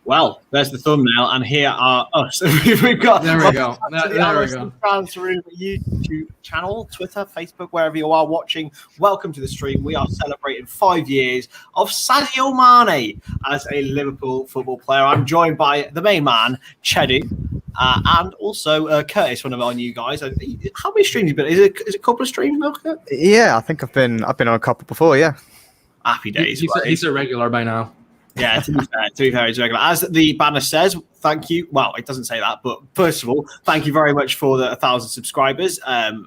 Well, there's the thumbnail, and here are us. We've got there we go. There we go. Transroom YouTube channel, Twitter, Facebook, wherever you are watching. Welcome to the stream. We are celebrating 5 years of Sadio Mane as a Liverpool football player. I'm joined by the main man, Chedu, and also Kurtis, one of our new guys. How many streams have you been? Is it a couple of streams now, Kurt? Yeah, I think I've been on a couple before. Yeah, happy days. He's a regular by now. Yeah, to be fair, it's regular. As the banner says, thank you. Well, it doesn't say that, but first of all, thank you very much for the 1,000 subscribers.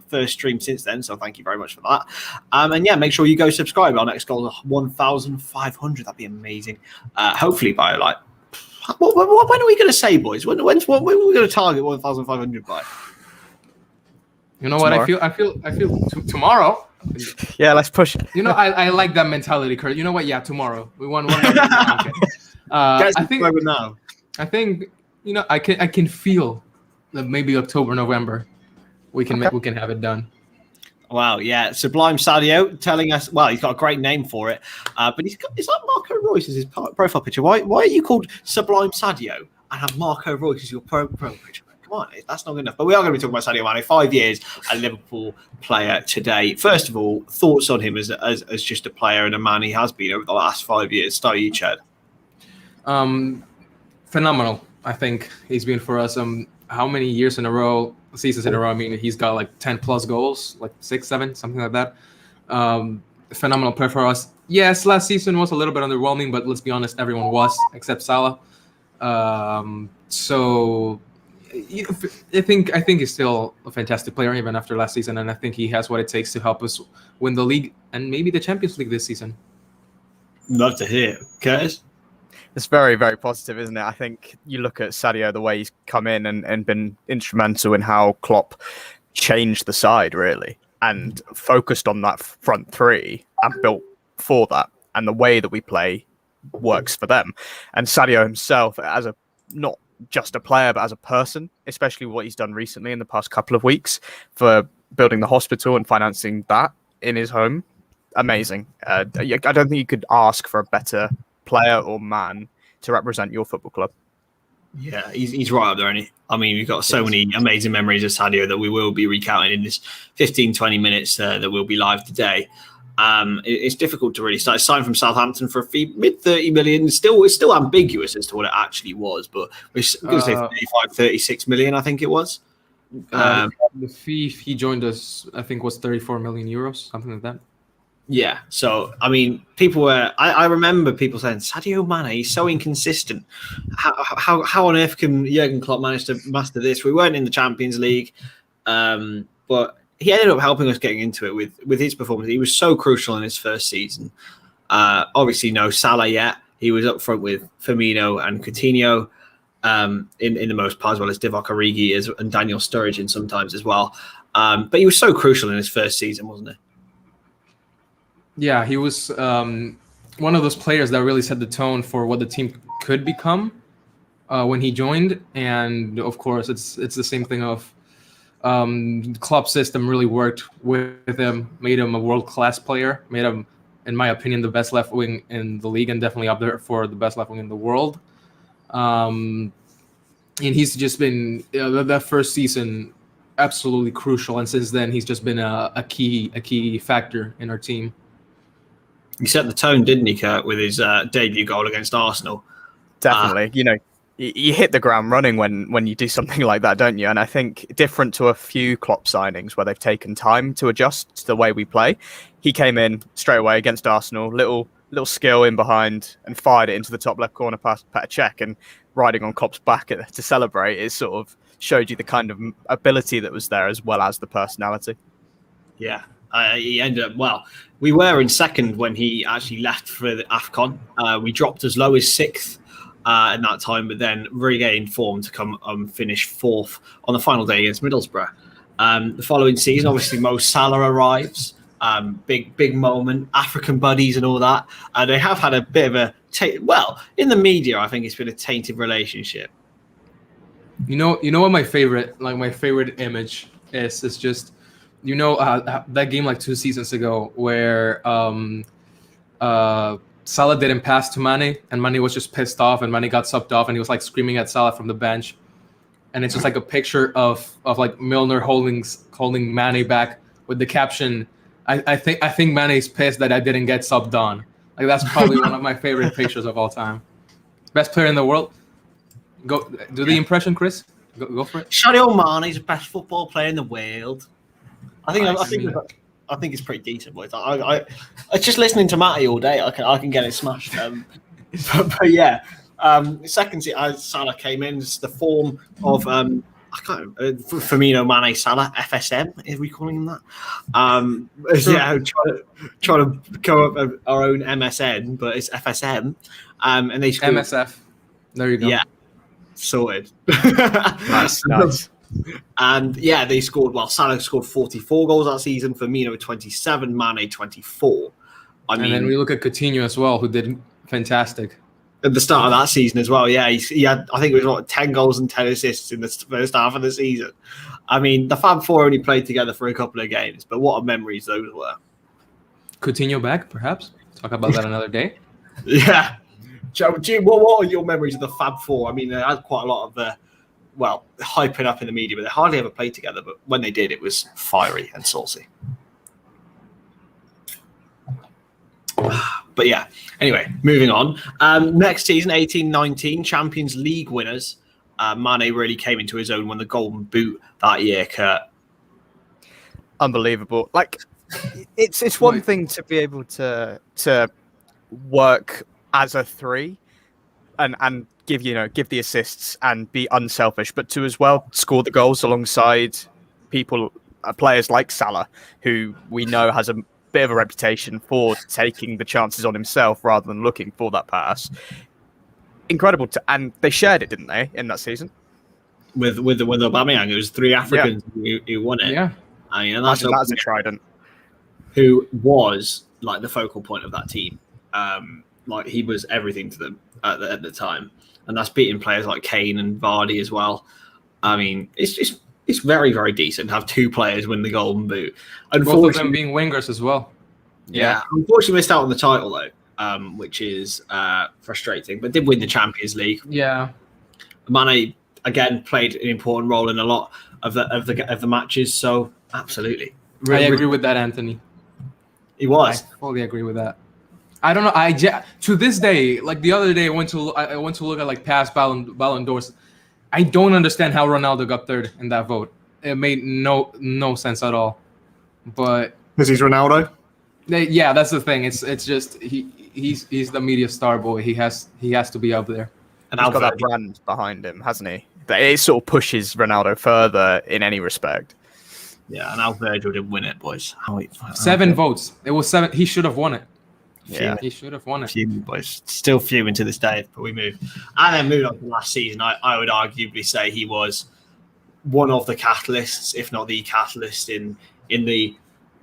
First stream since then, so thank you very much for that. And yeah, make sure you go subscribe. Our next goal is 1,500. That'd be amazing. Hopefully by like, when are we going to say, boys? When are we going to target 1,500 by? You know what? I feel tomorrow. Yeah, let's push it. You know, I like that mentality, Kurt. You know what? Yeah, tomorrow we want. Okay. I think now. I think you know I can feel that maybe October, November, we can have it done. Wow, yeah, Sublime Sadio telling us. Well, he's got a great name for it, but is that Marco Reus as his profile picture? Why are you called Sublime Sadio and have Marco Reus as your profile picture? Come on, that's not good enough. But we are going to be talking about Sadio Mane. 5 years, a Liverpool player today. First of all, thoughts on him as just a player and a man he has been over the last 5 years. Start you, Chad. Phenomenal. I think he's been for us. How many years in a row, seasons in a row? I mean, he's got like 10 plus goals, like 6, 7, something like that. Phenomenal player for us. Yes, last season was a little bit underwhelming, but let's be honest, everyone was except Salah. So. I think he's still a fantastic player even after last season, and I think he has what it takes to help us win the league and maybe the Champions League this season. Love to hear, Curtis. It's very, very positive, isn't it? I think you look at Sadio, the way he's come in and been instrumental in how Klopp changed the side, really, and focused on that front three and built for that, and the way that we play works for them. And Sadio himself, as a not just a player, but as a person, especially what he's done recently in the past couple of weeks for building the hospital and financing that in his home. Amazing. I don't think you could ask for a better player or man to represent your football club. Yeah, he's right up there, isn't he? I mean, we've got so many amazing memories of Sadio that we will be recounting in this 15, 20 minutes that will be live today. It's difficult to really start. It's signed from Southampton for a fee, mid 30 million. It's still ambiguous as to what it actually was, but we're going to say 35, 36 million, I think it was. The fee he joined us, I think, was 34 million euros, something like that. Yeah. So, I mean, people were. I remember people saying Sadio Mane, he's so inconsistent. How on earth can Jurgen Klopp manage to master this? We weren't in the Champions League, but he ended up helping us getting into it with his performance. He was so crucial in his first season. Obviously, no Salah yet. He was up front with Firmino and Coutinho in the most part, as well as Divock Origi and Daniel Sturridge sometimes as well. But he was so crucial in his first season, wasn't he? Yeah, he was one of those players that really set the tone for what the team could become when he joined. And of course, it's the same thing of club system really worked with him, made him a world-class player, made him, in my opinion, the best left wing in the league and definitely up there for the best left wing in the world. And he's just been that first season absolutely crucial, and since then he's just been a key factor in our team. He set the tone, didn't he, Kurt, with his debut goal against Arsenal? Definitely. You hit the ground running when you do something like that, don't you? And I think different to a few Klopp signings where they've taken time to adjust to the way we play, he came in straight away against Arsenal, little skill in behind and fired it into the top left corner past Petr Cech, and riding on Klopp's back to celebrate, it sort of showed you the kind of ability that was there as well as the personality. Yeah. He ended up, well, we were in second when he actually left for the AFCON. We dropped as low as 6th. In that time, but then regained form to come finish 4th on the final day against Middlesbrough. The following season, obviously, Mo Salah arrives. Big moment, African buddies and all that. They have had a bit of a in the media, I think it's been a tainted relationship. You know what my favorite image is? It's just that game like 2 seasons ago where Salah didn't pass to Mane, and Mane was just pissed off, and Mane got subbed off, and he was like screaming at Salah from the bench. And it's just like a picture of like Milner holding Mane back with the caption, I think Mane's pissed that I didn't get subbed on. Like that's probably one of my favorite pictures of all time. Best player in the world. Go do the impression, Chris. Go for it. Sadio Mane is the best football player in the world. I think it's pretty decent, boys. I just listening to Matty all day. I can get it smashed. But yeah, second Salah came in. It's the form of Firmino, Mane, Salah, FSM. Is we calling him that? Yeah, trying to come up with our own MSN, but it's FSM. And they scored MSF. There you go. Yeah, sorted. Nice. And yeah, they scored. Well, Salah scored 44 goals that season. Firmino 27, Mane 24. And then we look at Coutinho as well, who did fantastic at the start of that season as well. Yeah, he had, I think it was 10 goals and 10 assists in the first half of the season. I mean, the Fab Four only played together for a couple of games, but what memories those were. Coutinho back, perhaps. Talk about that another day. Yeah. Jim, what are your memories of the Fab Four? I mean, they had quite a lot of hyping up in the media, but they hardly ever played together. But when they did, it was fiery and saucy. But yeah, anyway, moving on. Next season, 18-19, Champions League winners. Mane really came into his own, won the Golden Boot that year, Kurt. Unbelievable. Like, it's one thing to be able to work as a three and give the assists and be unselfish, but to as well score the goals alongside players like Salah, who we know has a bit of a reputation for taking the chances on himself rather than looking for that pass. Incredible, and they shared it, didn't they, in that season? With Aubameyang, it was three Africans who won it. Yeah, I mean, and that's a trident. Who was like the focal point of that team. Like he was everything to them at the time, and that's beating players like Kane and Vardy as well. I mean, it's very, very decent to have two players win the Golden Boot. Both of them being wingers as well. Yeah, unfortunately missed out on the title though, which is frustrating. But did win the Champions League. Yeah, Mane again played an important role in a lot of the matches. So absolutely, I agree with that, Anthony. He was. I fully agree with that. I don't know. To this day, like the other day, I went to look at like past Ballon d'Ors. I don't understand how Ronaldo got third in that vote. It made no sense at all. But because he's Ronaldo. Yeah, that's the thing. It's just he's the media star boy. He has to be up there. And he's got that brand behind him, hasn't he? That it sort of pushes Ronaldo further in any respect. Yeah, and now Virgil didn't win it, boys. 7 votes. It was 7. He should have won it. Yeah, he should have won it. Fuming, boys. Still fuming to this day, but we move. And then moving on to last season, I would arguably say he was one of the catalysts, if not the catalyst, in the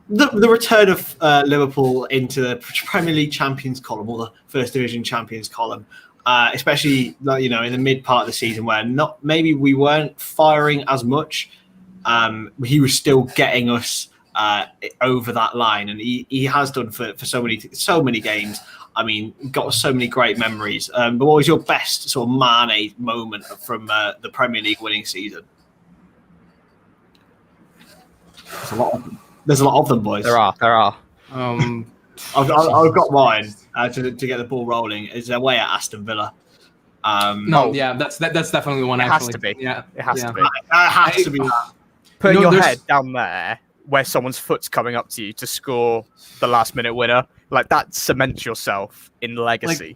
return of Liverpool into the Premier League champions column or the First Division champions column. Especially in the mid part of the season where maybe we weren't firing as much. He was still getting us over that line, and he has done for so many games. I mean, got so many great memories. But what was your best sort of Mane moment from the Premier League winning season? There's a lot of them, boys. There are. I've got mine to get the ball rolling. Is away at Aston Villa. That's definitely one. It has to be. Yeah, it has to be. It has to be. Putting your head down there where someone's foot's coming up to you to score the last minute winner, like that cements yourself in legacy.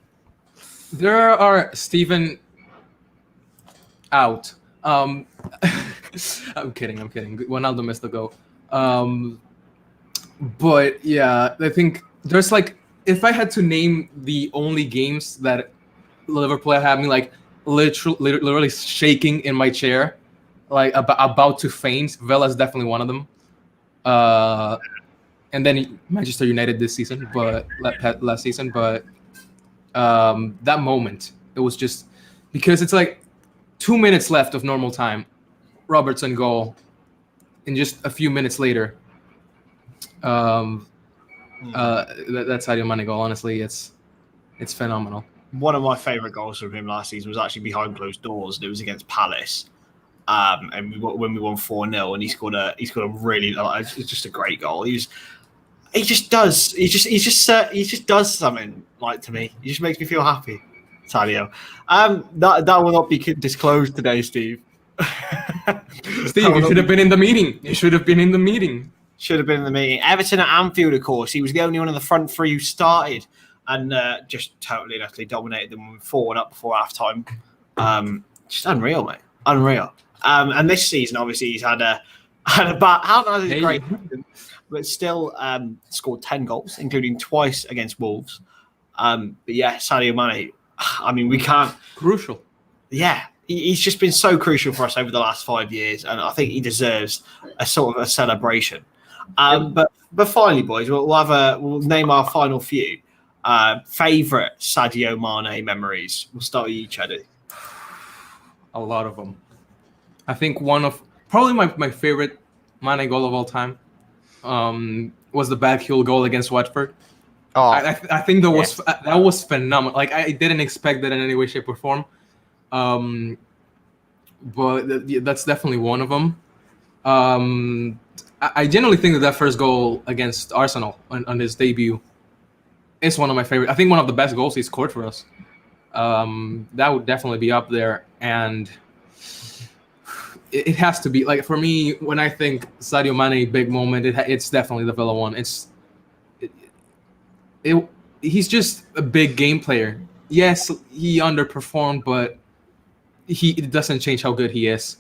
Like, there are Stephen out. I'm kidding. Ronaldo missed the goal. But yeah, I think there's like, if I had to name the only games that Liverpool had me like literally shaking in my chair, like about to faint, Villa's definitely one of them. And then Manchester United this season, but last season. But that moment, it was just because it's like 2 minutes left of normal time, Robertson goal, and just a few minutes later, that Sadio Mane goal. Honestly, It's phenomenal. One of my favourite goals from him last season was actually behind closed doors, and it was against Palace. And when we won 4-0, and he scored a really, it's just a great goal. He just does something, like, to me. He just makes me feel happy, Sadio. That will not be disclosed today, Steve. Steve, you should have been in the meeting. You should have been in the meeting. Should have been in the meeting. Everton at Anfield, of course. He was the only one of the front three who started, and just totally and utterly dominated them 4-1 up before half time. Just unreal, mate. Unreal. And this season, obviously, he's had a great season, but still scored 10 goals, including twice against Wolves. But yeah, Sadio Mane, I mean, we can't... Crucial. Yeah, he's just been so crucial for us over the last 5 years, and I think he deserves a sort of a celebration. But finally, boys, we'll name our final few. Favourite Sadio Mane memories. We'll start with you, Chedu. A lot of them. I think one of probably my favorite Mane goal of all time was the back heel goal against Watford. Oh, I think that was phenomenal. Like, I didn't expect that in any way, shape, or form. But that's definitely one of them. I generally think that first goal against Arsenal on his debut is one of my favorite. I think one of the best goals he scored for us. That would definitely be up there, and it has to be, like, for me, when I think Sadio Mane big moment, it's definitely the Villa one. He's just a big game player. Yes, he underperformed, but it doesn't change how good he is.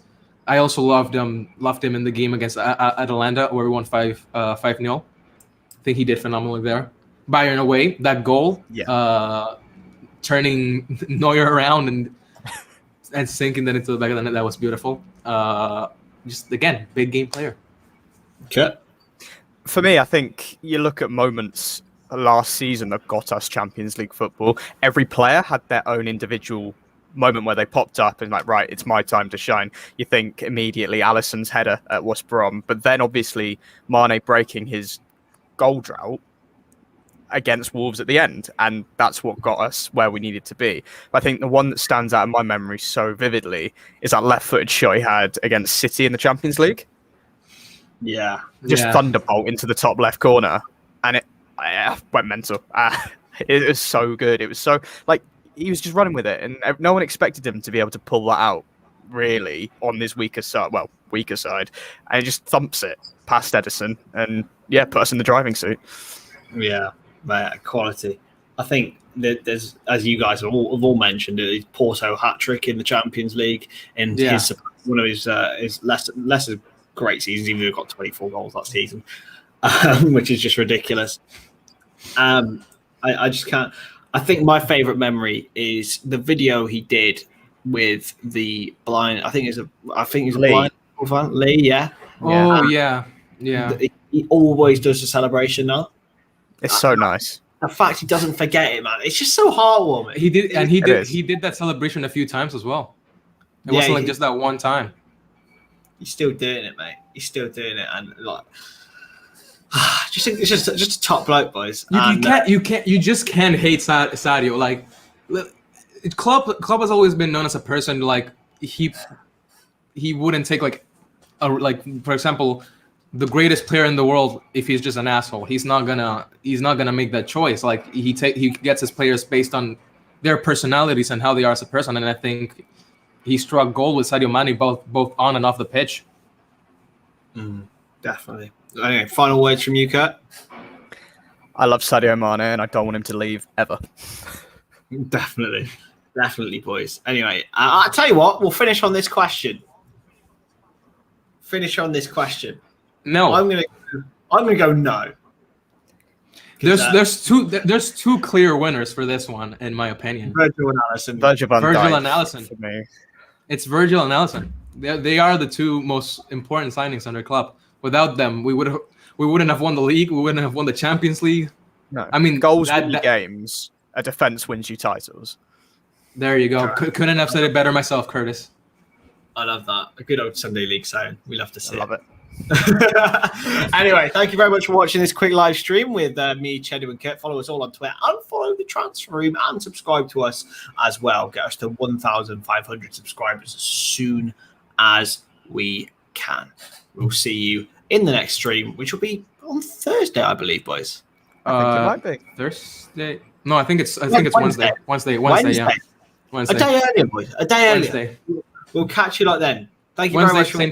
I also loved him in the game against Atalanta, where we won 5-0. I think he did phenomenally there. Bayern away, that goal, turning Neuer around and sinking that into the back of the net, that was beautiful. Just, again, big game player. Okay. For me, I think you look at moments last season that got us Champions League football. Every player had their own individual moment where they popped up and, like, right, it's my time to shine. You think immediately Alisson's header at West Brom, but then obviously Mane breaking his goal drought against Wolves at the end, and that's what got us where we needed to be. But I think the one that stands out in my memory so vividly is that left-footed shot he had against City in the Champions League. Yeah. Just thunderbolt into the top left corner, and it went mental. It was so good. It was so, like, he was just running with it, and no one expected him to be able to pull that out, really, on his weaker side, and he just thumps it past Edison, and put us in the driving seat. Yeah. Quality. I think that there's, as you guys have all mentioned, his Porto hat trick in the Champions League, and one of his Leicester's great seasons, even though he got 24 goals that season, which is just ridiculous. I just can't. I think my favourite memory is the video he did with the blind. I think he's a blind fan, Lee. Yeah. Oh yeah. He always does the celebration now. It's so nice. The fact he doesn't forget it, man. It's just so heartwarming. He did that celebration a few times as well. It wasn't like just that one time. He's still doing it, mate. He's still doing it, and like, it's just a top bloke, boys. You just can't hate Sadio. Like, Klopp has always been known as a person, like, he wouldn't take like for example, the greatest player in the world, if he's just an asshole, he's not gonna make that choice. Like, he gets his players based on their personalities and how they are as a person. And I think he struck gold with Sadio Mane both on and off the pitch. Definitely. Anyway, final words from you, Kurt. I love Sadio Mane, and I don't want him to leave ever. Definitely, boys. Anyway, I'll tell you what. We'll finish on this question. No, I'm gonna go no. There's two clear winners for this one, in my opinion. Virgil and Alisson. Virgil and Alisson. For me. It's Virgil and Alisson. They are the two most important signings under Klopp. Without them, we wouldn't have won the league. We wouldn't have won the Champions League. No, I mean, goals win you games. A defense wins you titles. There you go. Couldn't have said it better myself, Curtis. I love that. A good old Sunday League saying. We love to see. I love it. Anyway, thank you very much for watching this quick live stream with me, Chedu and Kurt. Follow us all on Twitter and follow the Transfer Room and subscribe to us as well. Get us to 1,500 subscribers as soon as we can. We'll see you in the next stream, which will be on Thursday, I believe, boys. I think it might be Thursday. No, I think it's Wednesday. Wednesday. Yeah. Wednesday. A day earlier, boys. A day Wednesday. earlier. We'll catch you like then. Thank you Wednesday, very much. same